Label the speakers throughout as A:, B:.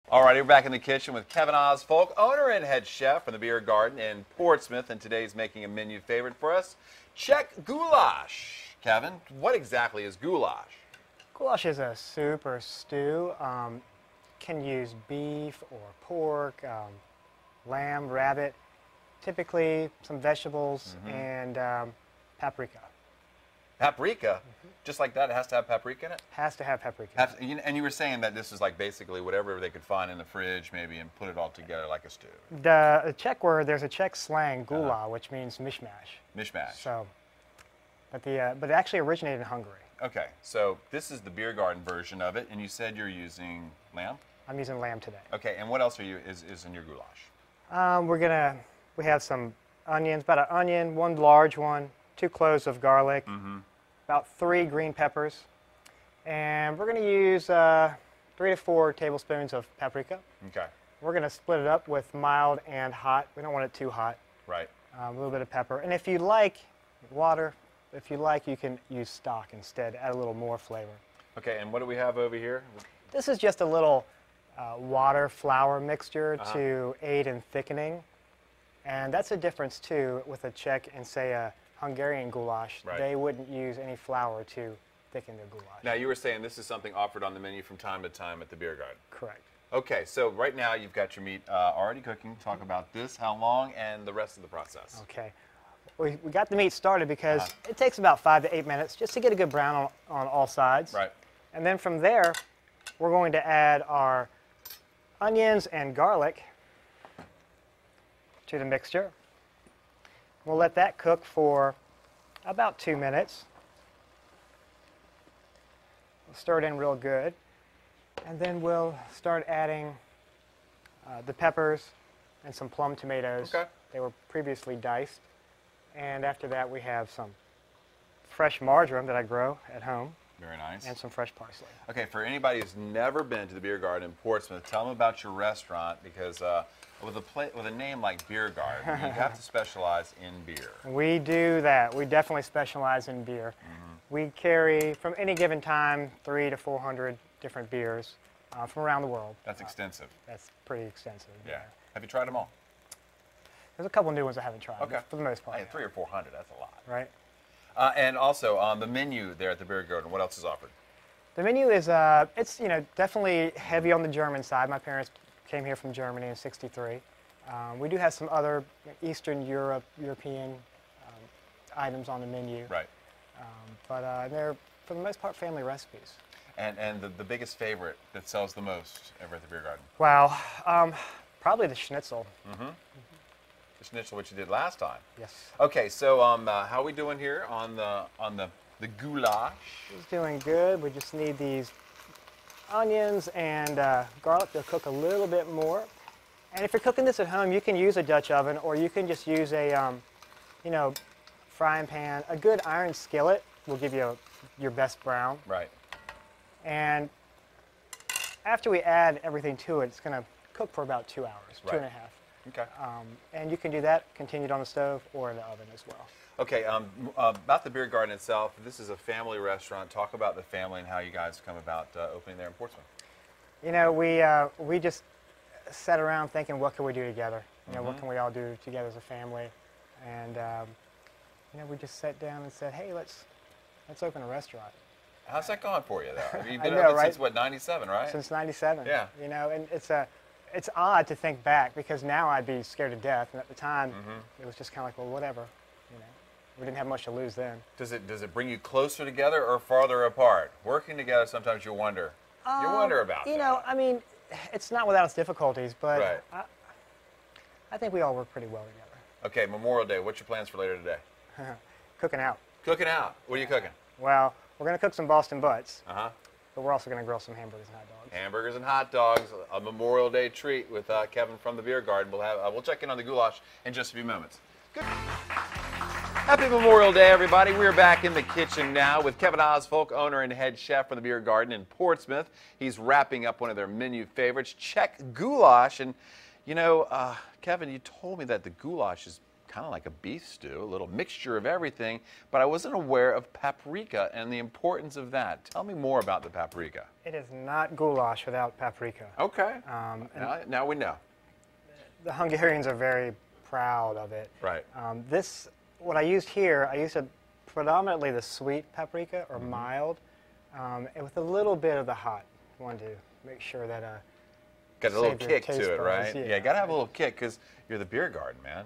A: All right, we're back in the kitchen with Kevin Osfolk, owner and head chef from the Beer Garden in Portsmouth, and today he's making a menu favorite for us, Czech Goulash. Kevin, what exactly is goulash?
B: Goulash is a soup or stew. Can use beef or pork, lamb, rabbit, typically some vegetables, and paprika.
A: Paprika? Just like that, it has to have paprika in it?
B: Has to have paprika.
A: And you were saying that this is like basically whatever they could find in the fridge maybe and put it all together like a stew.
B: The Czech word, there's a Czech slang, gula, which means mishmash.
A: Mishmash.
B: So, but it actually originated in Hungary.
A: Okay, so this is the Beer Garden version of it, and you said you're using lamb?
B: I'm using lamb today.
A: Okay, and what else is in your goulash?
B: We have some onions, about an onion, one large one, 2 cloves of garlic, about 3 green peppers, and we're going to use 3 to 4 tablespoons of paprika.
A: Okay.
B: We're going to split it up with mild and hot. We don't want it too hot.
A: Right.
B: A little bit of pepper, and if you like water, if you like, you can use stock instead, add a little more flavor.
A: Okay, and what do we have over here?
B: This is just a little water-flour mixture to aid in thickening. And that's a difference, too, with a Czech and, say, a Hungarian goulash.
A: Right.
B: They wouldn't use any flour to thicken their goulash.
A: Now, you were saying this is something offered on the menu from time to time at the Beer Garden.
B: Correct.
A: Okay, so right now you've got your meat already cooking. Talk about this, how long, and the rest of the process.
B: Okay. We got the meat started because it takes about 5 to 8 minutes just to get a good brown on all sides.
A: Right.
B: And then from there, we're going to add our onions and garlic to the mixture. We'll let that cook for about 2 minutes. We'll stir it in real good. And then we'll start adding the peppers and some plum tomatoes.
A: Okay.
B: They were previously diced. And after that, we have some fresh marjoram that I grow at home.
A: Very nice.
B: And some fresh parsley.
A: Okay, for anybody who's never been to the Beer Garden in Portsmouth, tell them about your restaurant because with a name like Beer Garden, you have to specialize in beer.
B: We do that. We definitely specialize in beer. We carry, from any given time, 300 to 400 different beers from around the world.
A: That's extensive.
B: That's pretty extensive.
A: Yeah. Have you tried them all?
B: There's a couple new ones I haven't tried.
A: Okay.
B: For the most part.
A: Hey, 300 or 400, that's a lot.
B: Right.
A: And also, on the menu there at the Beer Garden, what else is offered?
B: The menu is, it's definitely heavy on the German side. My parents came here from Germany in '63. We do have some other Eastern European items on the menu.
A: Right.
B: But they're, for the most part, family recipes.
A: And the biggest favorite that sells the most ever at the Beer Garden?
B: Wow. Probably the schnitzel.
A: The schnitzel, which you did last time.
B: Yes.
A: Okay, so how are we doing here on the goulash?
B: It's doing good. We just need these onions and garlic to cook a little bit more. And if you're cooking this at home, you can use a Dutch oven, or you can just use a, frying pan. A good iron skillet will give you your best brown.
A: Right.
B: And after we add everything to it, it's going to cook for about 2 hours,
A: Right.
B: 2.5.
A: Okay.
B: And you can do that continued on the stove or in the oven as well.
A: Okay, about the Beer Garden itself, this is a family restaurant. Talk about the family and how you guys come about opening there in Portsmouth.
B: You know, we just sat around thinking, what can we do together? You know, what can we all do together as a family? And we just sat down and said, hey, let's open a restaurant.
A: How's that going for you, though? I mean, you've been
B: I know,
A: open
B: right?
A: since, what, 97, right?
B: Since 97.
A: Yeah.
B: You know, and it's odd to think back because now I'd be scared to death, and at the time it was just kind of like, well, whatever. You know, we didn't have much to lose then.
A: Does it bring you closer together or farther apart? Working together, sometimes you wonder. You wonder about that.
B: You know, I mean, it's not without its difficulties, but
A: Right.
B: I think we all work pretty well together.
A: Okay, Memorial Day. What's your plans for later today?
B: Cooking out.
A: Cooking out. What are you cooking?
B: Well, we're going to cook some Boston butts,
A: Uh-huh.
B: but we're also going to grill some hamburgers and hot dogs.
A: Hamburgers and hot dogs, a Memorial Day treat with Kevin from the Beer Garden. We'll check in on the goulash in just a few moments. Good. Happy Memorial Day, everybody. We're back in the kitchen now with Kevin Osfolk, owner and head chef for the Beer Garden in Portsmouth. He's wrapping up one of their menu favorites, Czech Goulash. And, you know, Kevin, you told me that the goulash is kind of like a beef stew, a little mixture of everything, but I wasn't aware of paprika and the importance of that. Tell me more about the paprika.
B: It is not goulash without paprika.
A: Okay. Now we know.
B: The Hungarians are very proud of it.
A: Right.
B: What I used here, I used predominantly the sweet paprika, or mild, and with a little bit of the hot. I wanted to make sure that
A: got a little kick
B: taste
A: to it,
B: buds,
A: right?
B: yeah.
A: Yeah, got to have a little kick because you're the beer garden, man.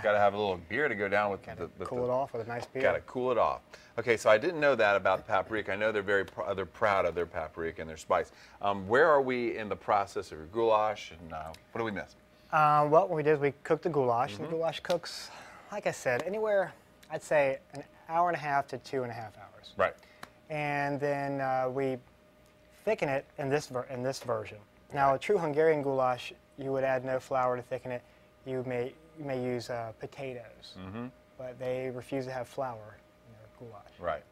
A: Got to have a little beer to go down with
B: cool it off with a nice beer.
A: Got to cool it off. Okay, so I didn't know that about paprika. I know they're they're proud of their paprika and their spice. Where are we in the process of your goulash, and what do we miss?
B: Well, what we did is we cooked the goulash. And the goulash cooks, like I said, anywhere, I'd say, an hour and a half to 2.5 hours.
A: Right.
B: And then we thicken it in this version. Now, a true Hungarian goulash, you would add no flour to thicken it. You may use potatoes, but they refuse to have flour in their goulash.
A: Right.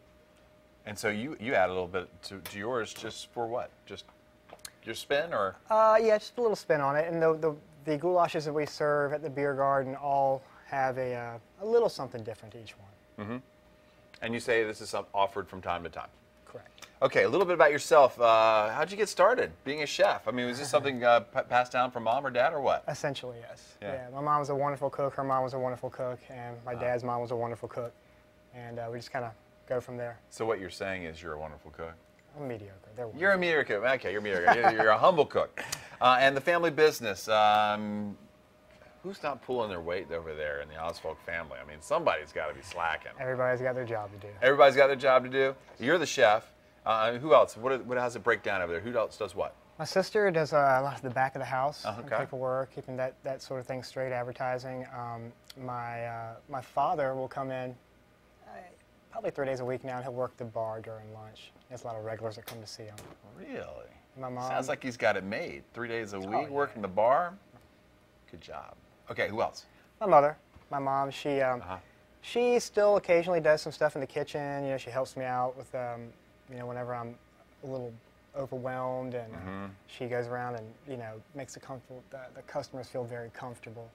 A: And so you add a little bit to yours just for what? Just your spin, or?
B: Yeah, just a little spin on it. And the goulashes that we serve at the beer garden all have a little something different to each one.
A: And you say this is offered from time to time.
B: Correct.
A: Okay, a little bit about yourself. How'd you get started being a chef? I mean, was this something passed down from mom or dad, or what?
B: Essentially, yes.
A: Yeah.
B: My mom was a wonderful cook, her mom was a wonderful cook, and my dad's mom was a wonderful cook. And we just kind of go from there.
A: So what you're saying is you're a wonderful cook?
B: I'm mediocre. They're wonderful.
A: You're a mediocre cook. Okay, you're mediocre. You're a humble cook. And the family business, who's not pulling their weight over there in the Oswald family? I mean, somebody's got to be slacking.
B: Everybody's got their job to do.
A: Everybody's got their job to do. You're the chef. Who else? How does it break down over there? Who else does what?
B: My sister does a lot of the back of the house,
A: Okay.
B: paperwork, keeping that sort of thing straight, advertising. My father will come in probably 3 days a week now, and he'll work the bar during lunch. There's a lot of regulars that come to see him.
A: Really?
B: My mom.
A: Sounds like he's got it made. 3 days a week,
B: yeah.
A: working the bar. Good job. Okay, who else?
B: My mother. My mom, she still occasionally does some stuff in the kitchen. You know, she helps me out with, whenever I'm a little overwhelmed, and she goes around and, makes the customers feel very comfortable.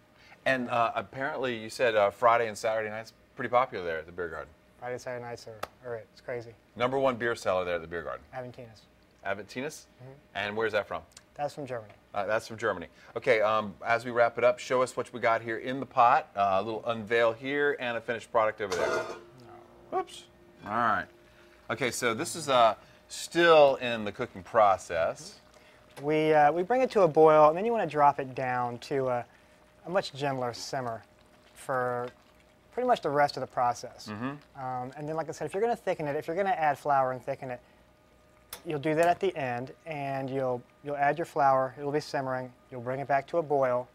A: And apparently you said Friday and Saturday nights pretty popular there at the beer garden.
B: Friday and Saturday nights are it's crazy.
A: #1 beer seller there at the beer garden.
B: Aventina's.
A: Aventina's? And where's that from?
B: That's from Germany.
A: That's from Germany. Okay, as we wrap it up, show us what we got here in the pot. A little unveil here and a finished product over there. Oops. All right. Okay, so this is still in the cooking process.
B: We bring it to a boil, and then you want to drop it down to a much gentler simmer for pretty much the rest of the process. And then, like I said, if you're going to thicken it, if you're going to add flour and thicken it, you'll do that at the end, and you'll add your flour. It'll be simmering. You'll bring it back to a boil,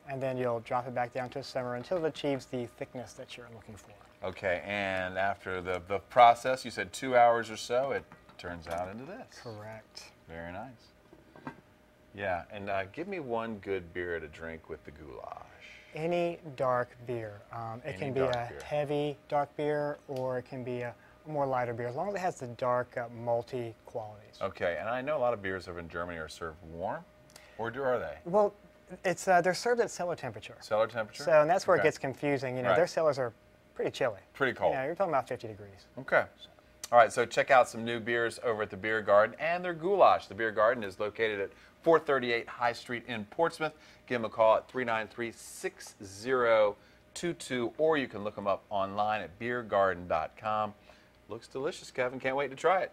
B: and then you'll drop it back down to a simmer until it achieves the thickness that you're looking for.
A: Okay, and after the process, you said 2 hours or so, it turns out into this.
B: Correct.
A: Very nice. Yeah, and give me one good beer to drink with the goulash.
B: Any dark beer. It can be a heavy dark beer, or it can be a more lighter beer, as long as it has the dark, malty qualities.
A: Okay, and I know a lot of beers over in Germany are served warm, or are they?
B: Well, they're served at cellar temperature.
A: Cellar temperature?
B: So, and that's where it gets confusing. Their cellars are pretty chilly.
A: Pretty cold.
B: You're talking about 50 degrees.
A: Okay. All right, so check out some new beers over at the Beer Garden and their goulash. The Beer Garden is located at 438 High Street in Portsmouth. Give them a call at 393-6022, or you can look them up online at beergarden.com. Looks delicious, Kevin. Can't wait to try it.